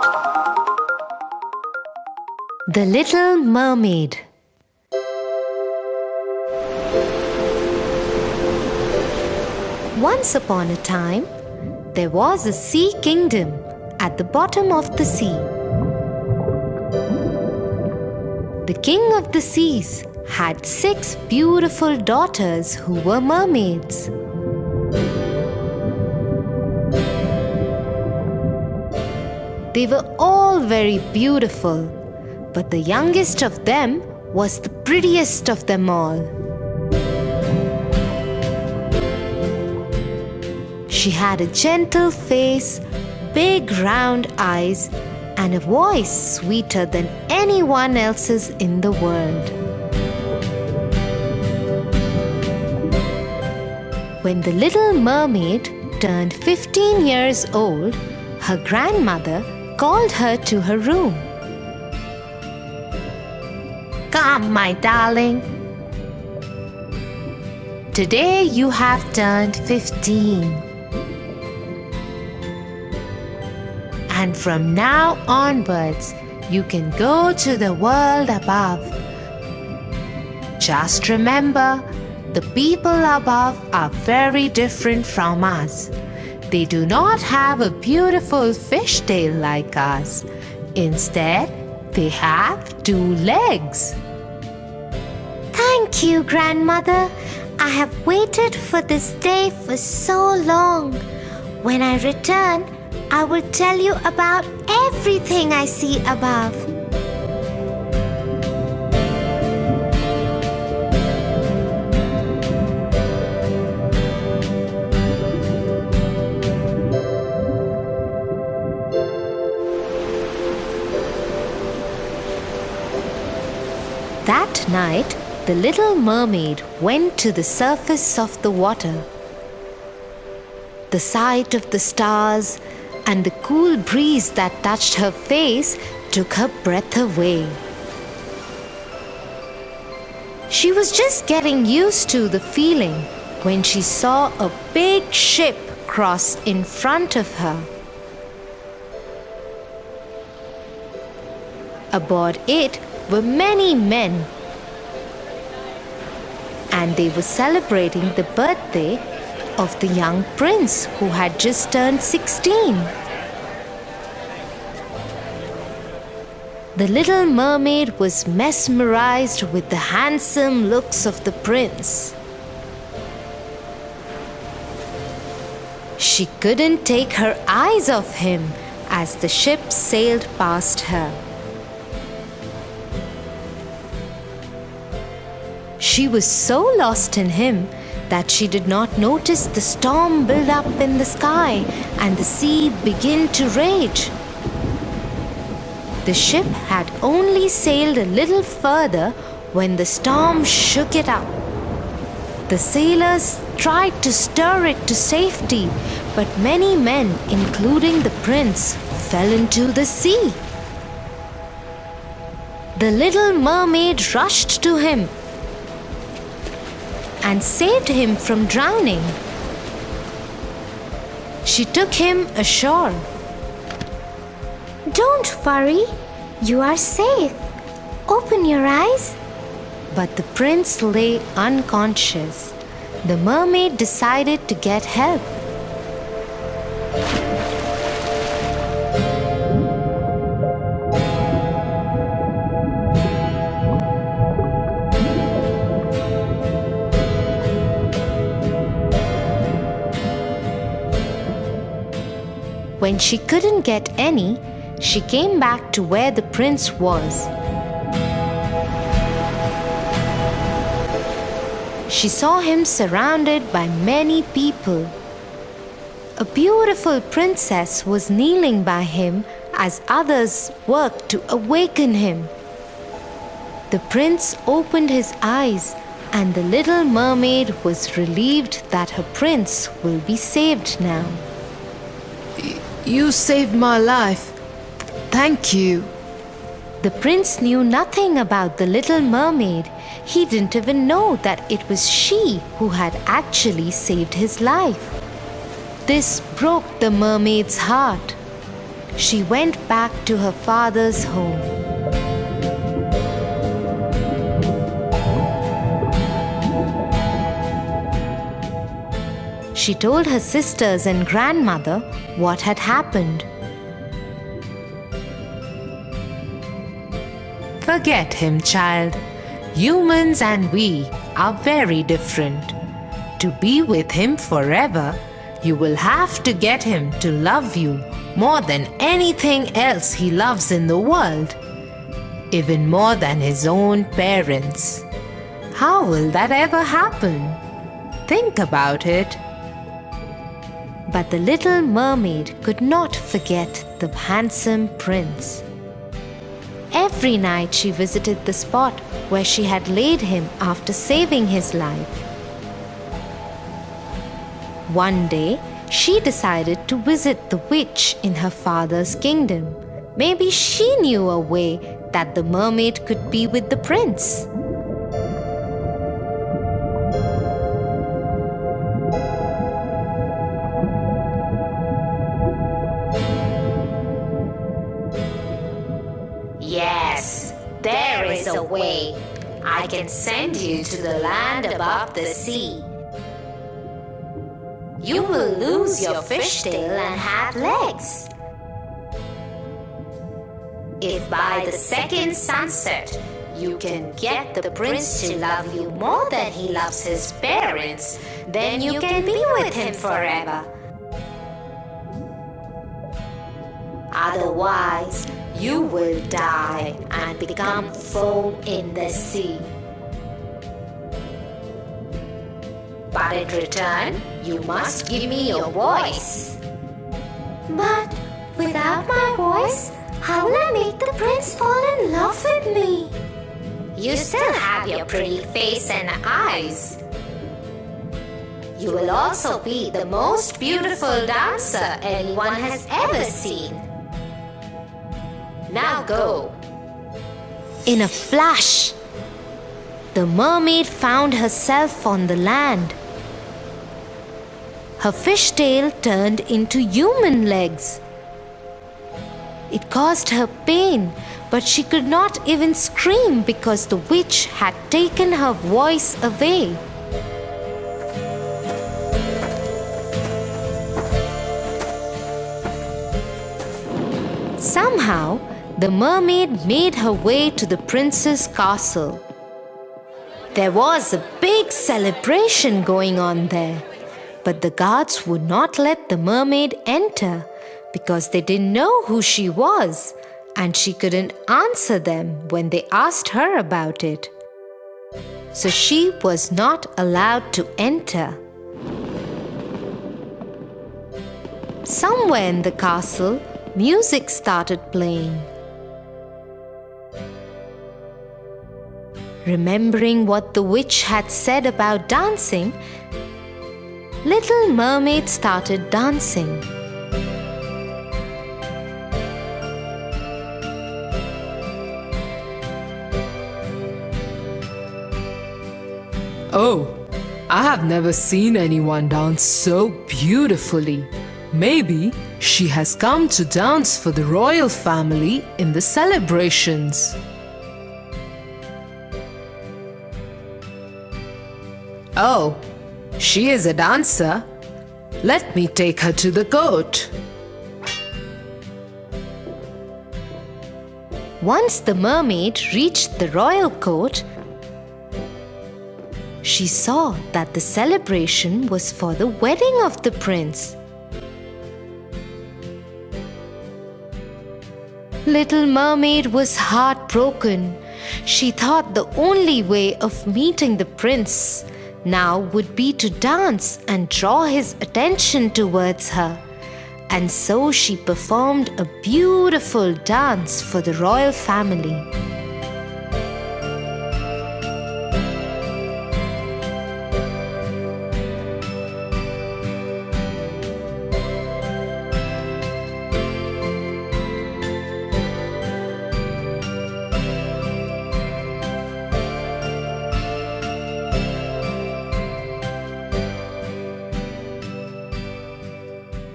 The Little Mermaid. Once upon a time, there was a sea kingdom at the bottom of the sea. The king of the seas had 6 beautiful daughters who were mermaids. They were all very beautiful, but the youngest of them was the prettiest of them all. She had a gentle face, big round eyes, and a voice sweeter than anyone else's in the world. When the little mermaid turned 15 years old, her grandmother called her to her room. "Come, my darling. Today you have turned 15. And from now onwards, you can go to the world above. Just remember, the people above are very different from us. They do not have a beautiful fish tail like us. Instead, they have 2 legs." Thank you, Grandmother. I have waited for this day for so long. When I return, I will tell you about everything I see above. That night, the little mermaid went to the surface of the water. The sight of the stars and the cool breeze that touched her face took her breath away. She was just getting used to the feeling when she saw a big ship cross in front of her. Aboard it were many men, and they were celebrating the birthday of the young prince who had just turned 16. The little mermaid was mesmerized with the handsome looks of the prince. She couldn't take her eyes off him as the ship sailed past her. She was so lost in him that she did not notice the storm build up in the sky and the sea begin to rage. The ship had only sailed a little further when the storm shook it up. The sailors tried to stir it to safety, but many men, including the prince, fell into the sea. The little mermaid rushed to him and saved him from drowning. She took him ashore. Don't worry, you are safe. Open your eyes. But the prince lay unconscious. The mermaid decided to get help. When she couldn't get any, she came back to where the prince was. She saw him surrounded by many people. A beautiful princess was kneeling by him as others worked to awaken him. The prince opened his eyes, and the little mermaid was relieved that her prince will be saved now. You saved my life. Thank you. The prince knew nothing about the little mermaid. He didn't even know that it was she who had actually saved his life. This broke the mermaid's heart. she went back to her father's home. She told her sisters and grandmother what had happened. Forget him, child. Humans and we are very different. To be with him forever, you will have to get him to love you more than anything else he loves in the world, even more than his own parents. How will that ever happen? Think about it. But the little mermaid could not forget the handsome prince. Every night she visited the spot where she had laid him after saving his life. One day, she decided to visit the witch in her father's kingdom. Maybe she knew a way that the mermaid could be with the prince. Yes, there is a way. I can send you to the land above the sea. You will lose your fishtail and have legs. If by the second sunset you can get the prince to love you more than he loves his parents, then you can be with him forever. Otherwise, you will die and become foam in the sea. But in return, you must give me your voice. But without my voice, how will I make the prince fall in love with me? You still have your pretty face and eyes. You will also be the most beautiful dancer anyone has ever seen. Now go. In a flash, the mermaid found herself on the land. Her fishtail turned into human legs. It caused her pain, but she could not even scream because the witch had taken her voice away. Somehow, the mermaid made her way to the prince's castle. There was a big celebration going on there, but the guards would not let the mermaid enter because they didn't know who she was, and she couldn't answer them when they asked her about it. So she was not allowed to enter. Somewhere in the castle, music started playing. Remembering what the witch had said about dancing, Little Mermaid started dancing. Oh, I have never seen anyone dance so beautifully. Maybe she has come to dance for the royal family in the celebrations. Oh, she is a dancer. Let me take her to the court. Once the mermaid reached the royal court, she saw that the celebration was for the wedding of the prince. Little Mermaid was heartbroken. She thought the only way of meeting the prince now would be to dance and draw his attention towards her. And so she performed a beautiful dance for the royal family.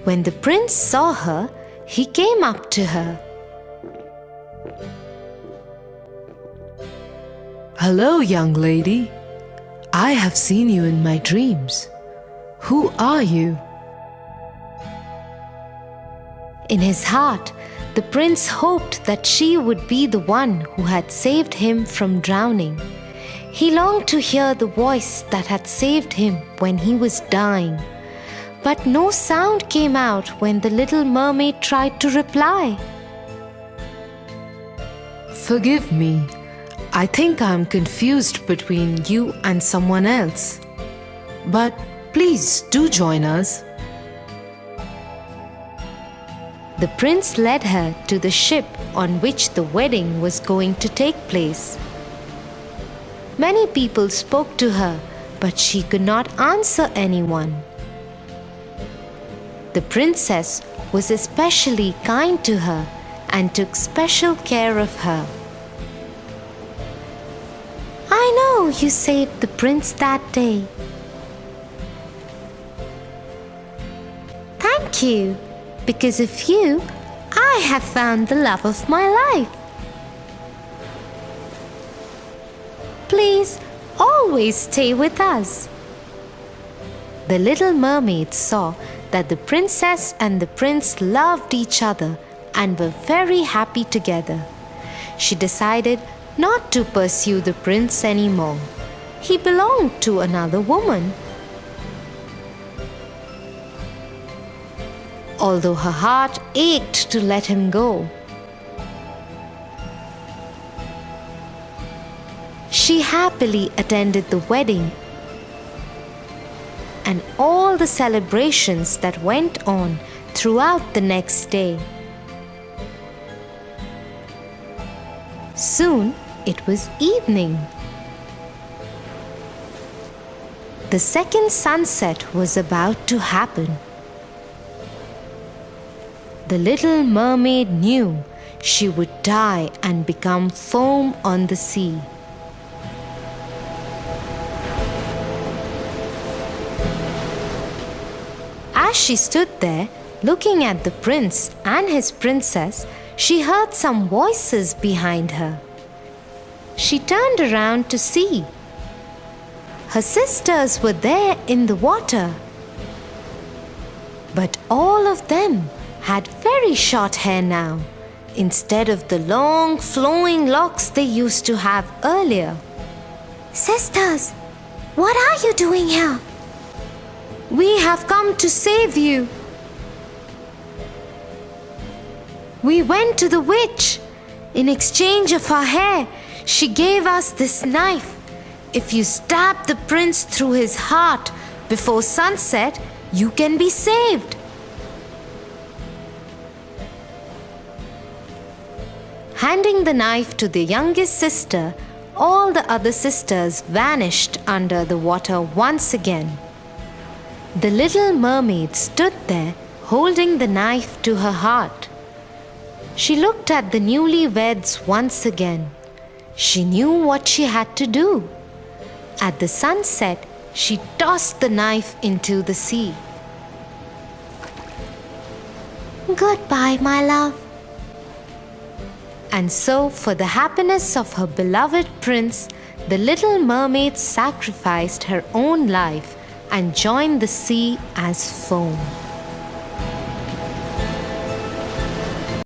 When the prince saw her, he came up to her. Hello, young lady. I have seen you in my dreams. Who are you? In his heart, the prince hoped that she would be the one who had saved him from drowning. He longed to hear the voice that had saved him when he was dying. But no sound came out when the little mermaid tried to reply. Forgive me. I think I'm confused between you and someone else. But please do join us. The prince led her to the ship on which the wedding was going to take place. Many people spoke to her, but she could not answer anyone. The princess was especially kind to her and took special care of her. I know you saved the prince that day. Thank you. Because of you, I have found the love of my life. Please always stay with us. The little mermaid saw that the princess and the prince loved each other and were very happy together. She decided not to pursue the prince anymore. He belonged to another woman. Although her heart ached to let him go, she happily attended the wedding and all the celebrations that went on throughout the next day. Soon it was evening. The second sunset was about to happen. The little mermaid knew she would die and become foam on the sea. As she stood there, looking at the prince and his princess, she heard some voices behind her. She turned around to see. Her sisters were there in the water. But all of them had very short hair now, instead of the long flowing locks they used to have earlier. Sisters, what are you doing here? We have come to save you. We went to the witch. In exchange of her hair, she gave us this knife. If you stab the prince through his heart before sunset, you can be saved. Handing the knife to the youngest sister, all the other sisters vanished under the water once again. The little mermaid stood there holding the knife to her heart. She looked at the newlyweds once again. She knew what she had to do. At the sunset, she tossed the knife into the sea. Goodbye, my love. And so, for the happiness of her beloved prince, the little mermaid sacrificed her own life and joined the sea as foam.